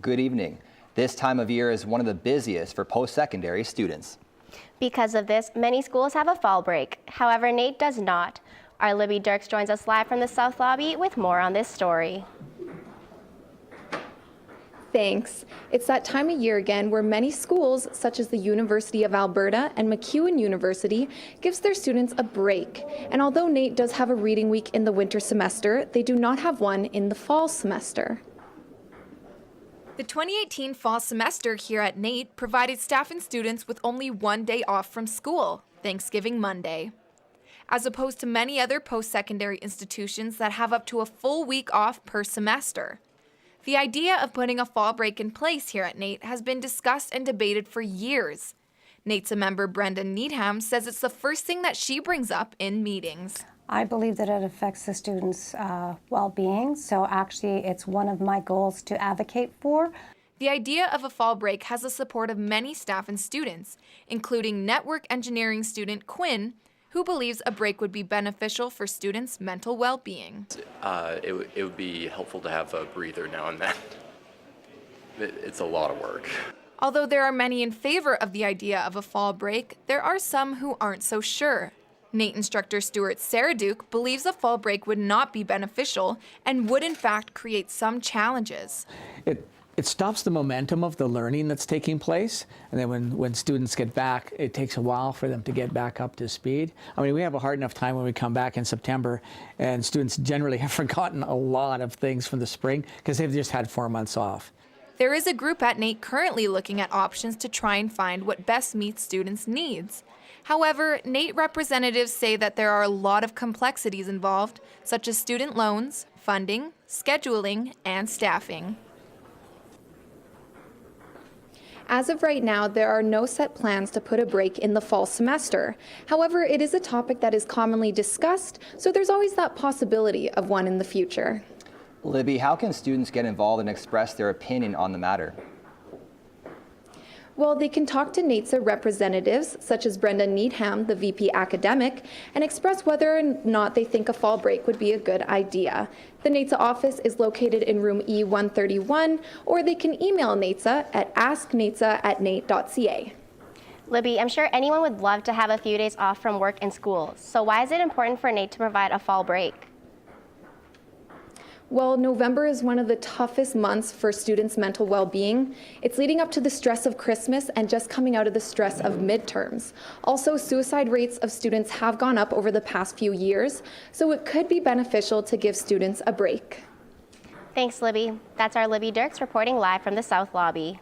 Good evening. This time of year is one of the busiest for post-secondary students. Because of this, many schools have a fall break. However, NAIT does not. Our Libby Dirks joins us live from the South Lobby with more on this story. Thanks. It's that time of year again where many schools, such as the University of Alberta and MacEwan University, gives their students a break. And although NAIT does have a reading week in the winter semester, they do not have one in the fall semester. The 2018 fall semester here at NAIT provided staff and students with only one day off from school, Thanksgiving Monday. As opposed to many other post-secondary institutions that have up to a full week off per semester. The idea of putting a fall break in place here at NAIT has been discussed and debated for years. NAIT's member Brenda Needham says it's the first thing that she brings up in meetings. I believe that it affects the students' well-being, so actually it's one of my goals to advocate for. The idea of a fall break has the support of many staff and students, including network engineering student Quinn, who believes a break would be beneficial for students' mental well-being. It would be helpful to have a breather now and then. It's a lot of work. Although there are many in favor of the idea of a fall break, there are some who aren't so sure. NAIT instructor Stuart Saraduke believes a fall break would not be beneficial and would in fact create some challenges. It stops the momentum of the learning that's taking place, and then when students get back, it takes a while for them to get back up to speed. I mean, we have a hard enough time when we come back in September, and students generally have forgotten a lot of things from the spring because they've just had 4 months off. There is a group at NAIT currently looking at options to try and find what best meets students' needs. However, NAIT representatives say that there are a lot of complexities involved, such as student loans, funding, scheduling, and staffing. As of right now, there are no set plans to put a break in the fall semester. However, it is a topic that is commonly discussed, so there's always that possibility of one in the future. Libby, how can students get involved and express their opinion on the matter? Well, they can talk to NAITSA representatives, such as Brenda Needham, the VP Academic, and express whether or not they think a fall break would be a good idea. The NAITSA office is located in room E131, or they can email NAITSA at asknaitsa@nait.ca. Libby, I'm sure anyone would love to have a few days off from work and school. So why is it important for NAIT to provide a fall break? Well, November is one of the toughest months for students' mental well-being. It's leading up to the stress of Christmas and just coming out of the stress of midterms. Also, suicide rates of students have gone up over the past few years, so it could be beneficial to give students a break. Thanks, Libby. That's our Libby Dirks reporting live from the South Lobby.